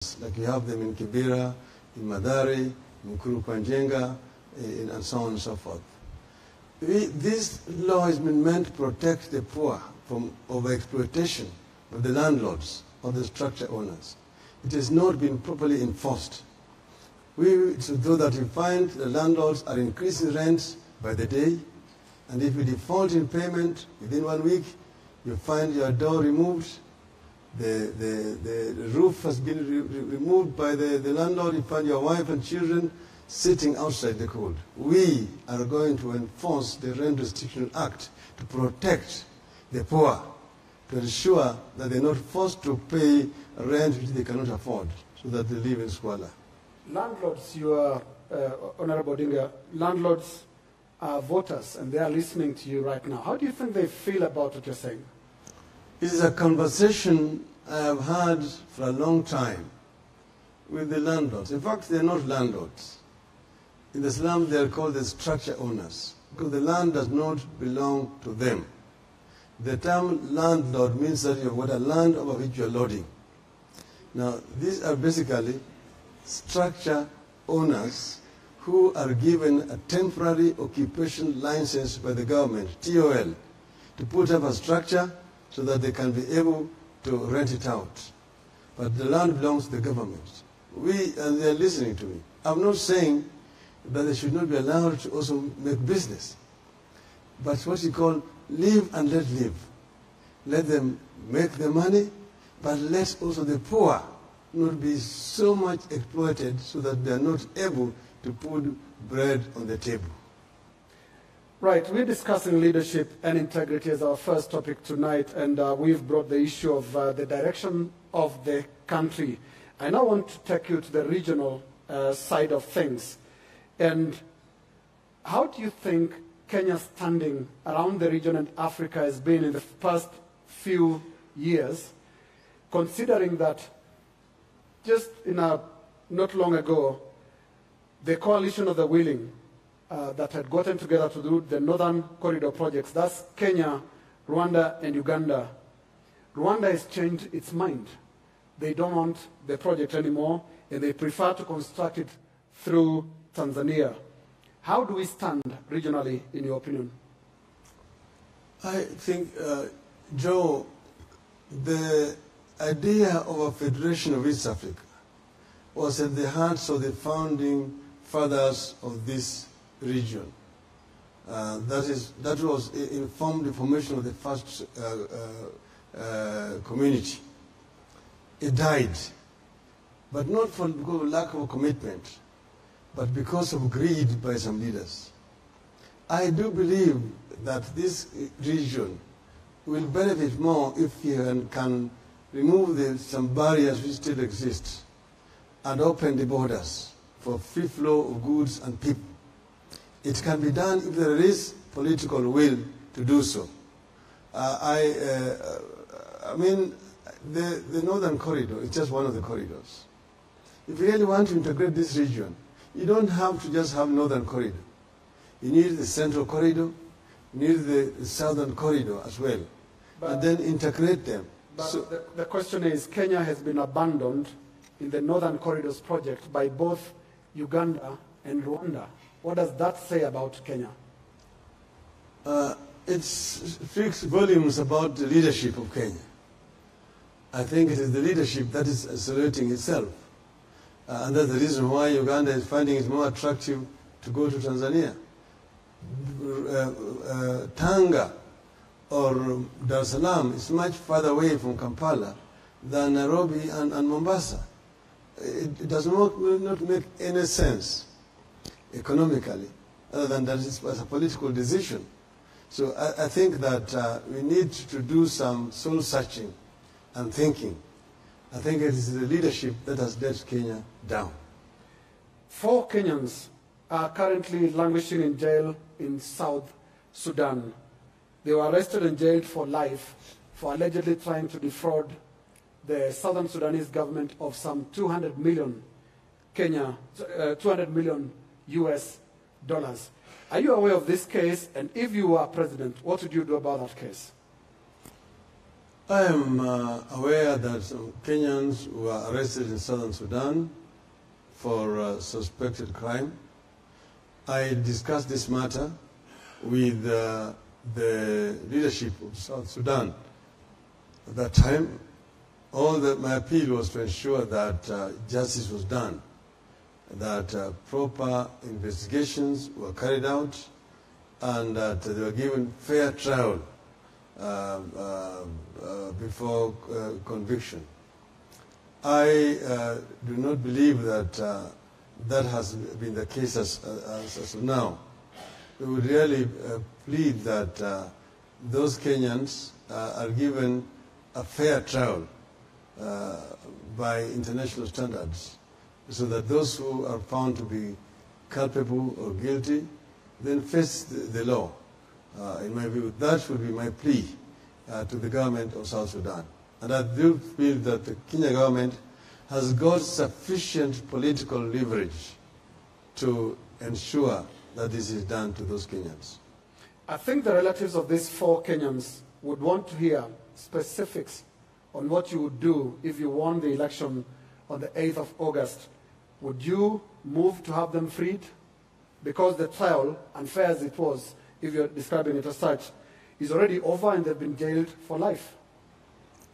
like you have them in Kibera, in Madari, in Kurukwanjenga, and so on and so forth. This law has been meant to protect the poor from overexploitation of the landlords or the structure owners. It has not been properly enforced. So that you find the landlords are increasing rents by the day, and if you default in payment within 1 week, you find your door removed, the roof has been removed by the landlord, you find your wife and children sitting outside the cold. We are going to enforce the Rent Restriction Act to protect the poor, to ensure that they're not forced to pay rent which they cannot afford, so that they live in squalor. Landlords, Honorable Odinga, landlords are voters and they are listening to you right now. How do you think they feel about what you're saying? This is a conversation I have had for a long time with the landlords. In fact, they're not landlords. In the slums, they are called the structure owners, because the land does not belong to them. The term landlord means that you've got a land over which you're lording. Now, these are basically structure owners who are given a temporary occupation license by the government, TOL, to put up a structure so that they can be able to rent it out. But the land belongs to the government. And they're listening to me. I'm not saying that they should not be allowed to also make business. But what you call live and let live. Let them make the money, but let also the poor not be so much exploited so that they are not able to put bread on the table. Right, we're discussing leadership and integrity as our first topic tonight, and we've brought the issue of the direction of the country. I now want to take you to the regional side of things. And how do you think Kenya's standing around the region and Africa has been in the past few years, considering that just not long ago, the coalition of the willing that had gotten together to do the Northern Corridor projects, that's Kenya, Rwanda, and Uganda. Rwanda has changed its mind. They don't want the project anymore, and they prefer to construct it through Tanzania. How do we stand regionally, in your opinion? I think, Joe, the idea of a federation of East Africa was at the heart of the founding fathers of this region. That was informed the formation of the first community. It died, but not because of lack of commitment, but because of greed by some leaders. I do believe that this region will benefit more if we can remove some barriers which still exist and open the borders for free flow of goods and people. It can be done if there is political will to do so. I mean, the Northern Corridor is just one of the corridors. If you really want to integrate this region, you don't have to just have Northern Corridor. You need the Central Corridor, you need the Southern Corridor as well, and then integrate them. But so the question is, Kenya has been abandoned in the Northern Corridors project by both Uganda and Rwanda. What does that say about Kenya? It speaks volumes about the leadership of Kenya. I think it is the leadership that is accelerating itself. And that's the reason why Uganda is finding it more attractive to go to Tanzania. Tanga or Dar es Salaam is much farther away from Kampala than Nairobi and Mombasa. It does not make any sense economically, other than that it was a political decision. So I think that we need to do some soul searching and thinking. I think it is the leadership that has let Kenya down. 4 Kenyans are currently languishing in jail in South Sudan. They were arrested and jailed for life for allegedly trying to defraud the Southern Sudanese government of some 200 million US dollars. Are you aware of this case? And if you were president, what would you do about that case? I am aware that some Kenyans were arrested in southern Sudan for suspected crime. I discussed this matter with the leadership of South Sudan. At that time, my appeal was to ensure that justice was done, that proper investigations were carried out, and that they were given fair trial before conviction. I do not believe that that has been the case as of now. We would really plead that those Kenyans are given a fair trial by international standards, so that those who are found to be culpable or guilty then face the law. In my view, that would be my plea to the government of South Sudan. And I do feel that the Kenya government has got sufficient political leverage to ensure that this is done to those Kenyans. I think the relatives of these 4 Kenyans would want to hear specifics on what you would do if you won the election on the 8th of August. Would you move to have them freed? Because the trial, unfair as it was, if you're describing it as such, is already over and they've been jailed for life.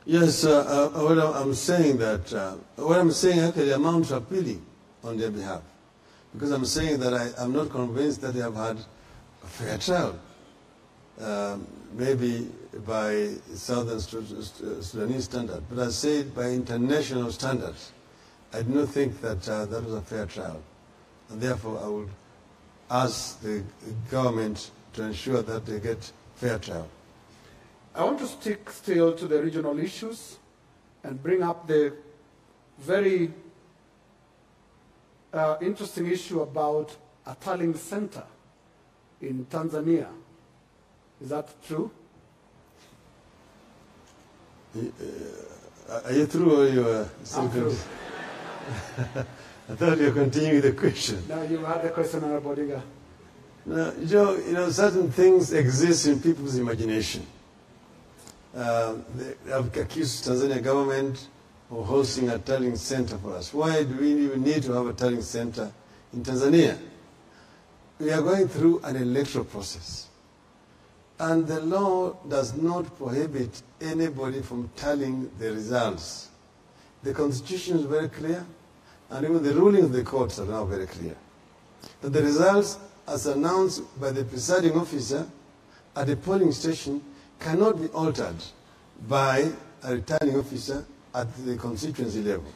Yes, what I'm saying actually amounts to appealing on their behalf. Because I'm saying that I'm not convinced that they have had a fair trial. Maybe by Southern Sudanese standard, but I say it by international standards. I do not think that that was a fair trial. And therefore, I would ask the government to ensure that they get fair trial. I want to stick still to the regional issues and bring up the very interesting issue about a tallying center in Tanzania. Is that true? Are you through or you are still I'm through. I thought you were continuing the question. No, you had the question, Honorable Odinga. No, Joe, certain things exist in people's imagination. They have accused Tanzania government of hosting a tallying center for us. Why do we even need to have a tallying center in Tanzania? We are going through an electoral process. And the law does not prohibit anybody from tallying the results. The Constitution is very clear, and even the rulings of the courts are now very clear. That the results, as announced by the presiding officer at the polling station, cannot be altered by a returning officer at the constituency level.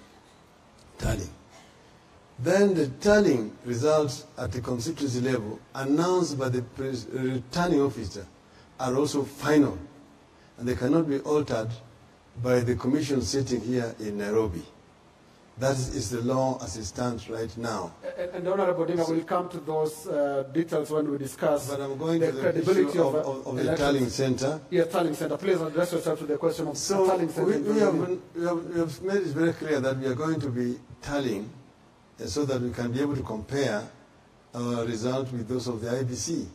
Tallying. Then the tallying results at the constituency level, announced by the returning officer, are also final, and they cannot be altered by the commission sitting here in Nairobi. That is the law as it stands right now. And Honorable Odinga, we'll come to those details when we discuss but I'm going the to the credibility issue of the tallying center. Yeah, tallying center. Please address yourself to the question of So tallying center. we have made it very clear that we are going to be tallying so that we can be able to compare our results with those of the IBC.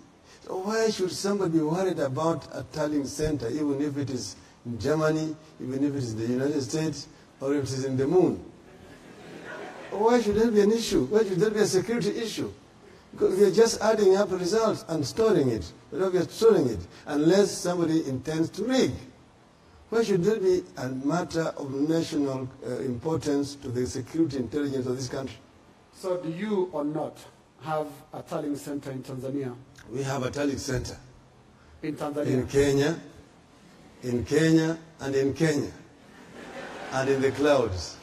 So why should somebody be worried about a tallying center, even if it is in Germany, even if it is in the United States, or if it is in the moon? Why should that be an issue? Why should that be a security issue? Because we are just adding up results and storing it. We are storing it unless somebody intends to rig. Why should that be a matter of national importance to the security intelligence of this country? So do you or not have a tallying center in Tanzania? We have a tallying center. In Tanzania? In Kenya, and in Kenya, and in the clouds.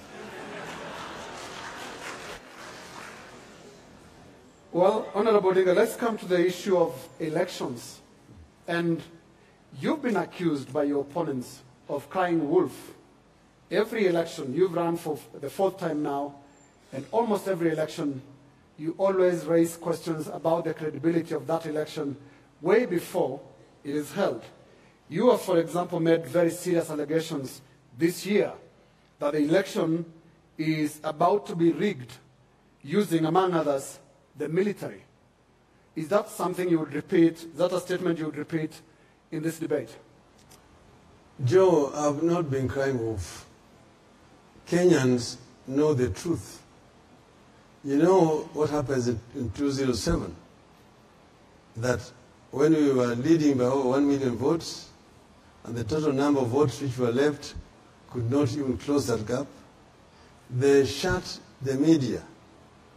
Well, Honorable Odinga, let's come to the issue of elections. And you've been accused by your opponents of crying wolf. Every election, you've run for the 4th time now, and almost every election, you always raise questions about the credibility of that election way before it is held. You have, for example, made very serious allegations this year that the election is about to be rigged using, among others, the military. Is that something you would repeat? Is that a statement you would repeat in this debate? Joe, I've not been crying wolf. Kenyans know the truth. You know what happens in 2007? That when we were leading by over 1 million votes, and the total number of votes which were left could not even close that gap, they shut the media,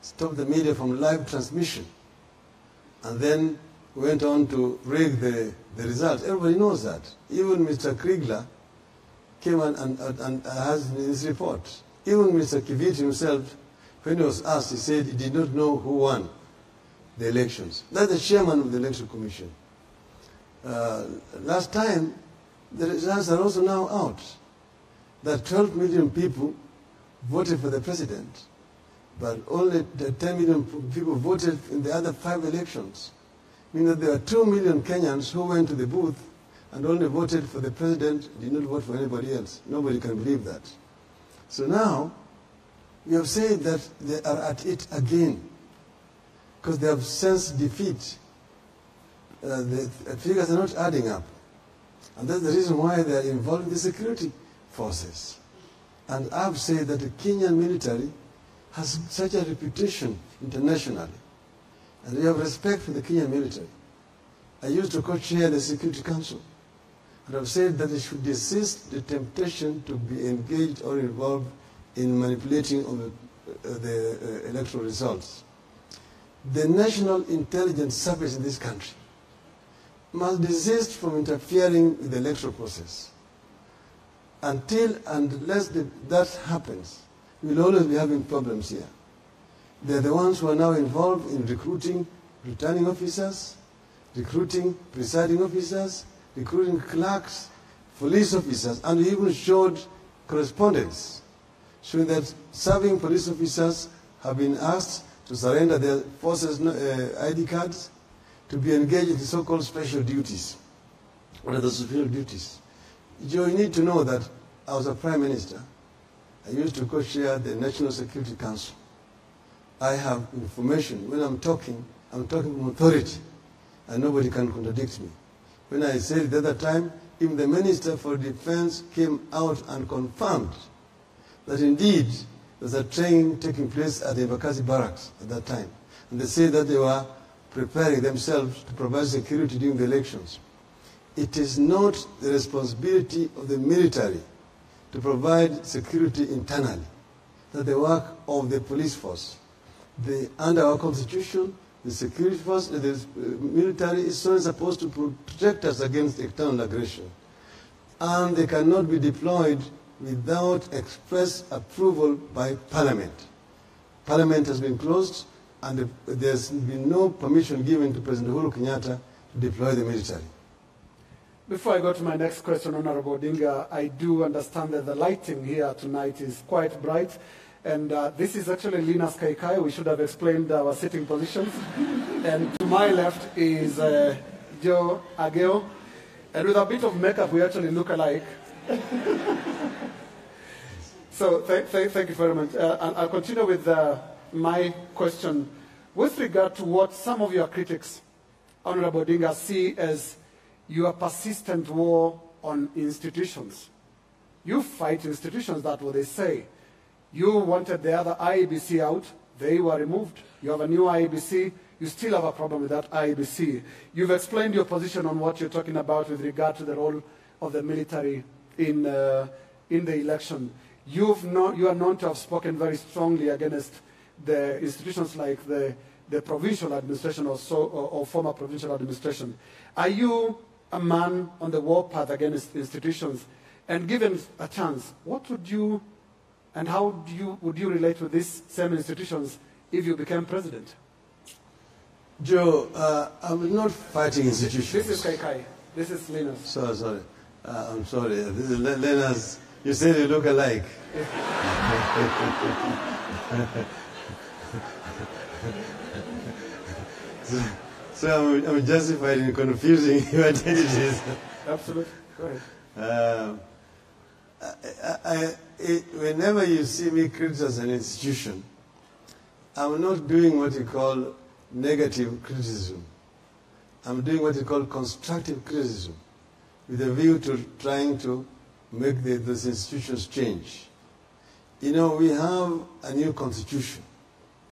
stopped the media from live transmission, and then went on to rig the results. Everybody knows that. Even Mr. Kriegler came and has in his report. Even Mr. Kiviti himself, when he was asked, he said he did not know who won the elections. That's the chairman of the Election Commission. Last time, the results are also now out. That 12 million people voted for the president, but only the 10 million people voted in the other 5 elections. Meaning that there are 2 million Kenyans who went to the booth and only voted for the president, did not vote for anybody else. Nobody can believe that. So now, we have said that they are at it again, because they have sensed defeat. The figures are not adding up. And that's the reason why they are involved in the security forces. And I've said that the Kenyan military has such a reputation internationally. And we have respect for the Kenyan military. I used to co-chair the Security Council. And I've said that they should desist the temptation to be engaged or involved in manipulating of the electoral results. The National Intelligence Service in this country must desist from interfering with the electoral process. Until and unless that happens, we'll always be having problems here. They're the ones who are now involved in recruiting returning officers, recruiting presiding officers, recruiting clerks, police officers, and we even showed correspondence showing that serving police officers have been asked to surrender their forces' ID cards to be engaged in the so-called special duties. What are the special duties? Joe, you need to know that I was a prime minister. I used to co-chair the National Security Council. I have information. When I'm talking from authority, and nobody can contradict me. When I said the other time, even the Minister for Defense came out and confirmed that indeed there was a training taking place at the Embakasi barracks at that time. And they said that they were preparing themselves to provide security during the elections. It is not the responsibility of the military to provide security internally. That's the work of the police force. Under our constitution, the security force, the military is supposed to protect us against external aggression. And they cannot be deployed without express approval by Parliament. Parliament has been closed, and there's been no permission given to President Uhuru Kenyatta to deploy the military. Before I go to my next question, Honorable Odinga, I do understand that the lighting here tonight is quite bright. And this is actually Linus Kaikai. We should have explained our sitting positions. And to my left is Joe Ageo. And with a bit of makeup, we actually look alike. So thank you very much. And I'll continue with my question. With regard to what some of your critics, Honorable Odinga, see as your persistent war on institutions. You fight institutions, that's what they say. You wanted the other IEBC out. They were removed. You have a new IEBC. You still have a problem with that IEBC. You've explained your position on what you're talking about with regard to the role of the military in the election. You are known to have spoken very strongly against the institutions like the provincial administration or former provincial administration. Are you a man on the warpath against institutions? And given a chance, what would you and how would you relate to these same institutions if you became president? Joe, I'm not fighting institutions. This is Kaikai. This is Linus. Sorry. I'm sorry. This is Linus. You said you look alike. so I'm justified in confusing your identities. Absolutely. Go ahead. Whenever you see me criticize an institution, I'm not doing what you call negative criticism. I'm doing what you call constructive criticism, with a view to trying to make those institutions change. You know, we have a new constitution.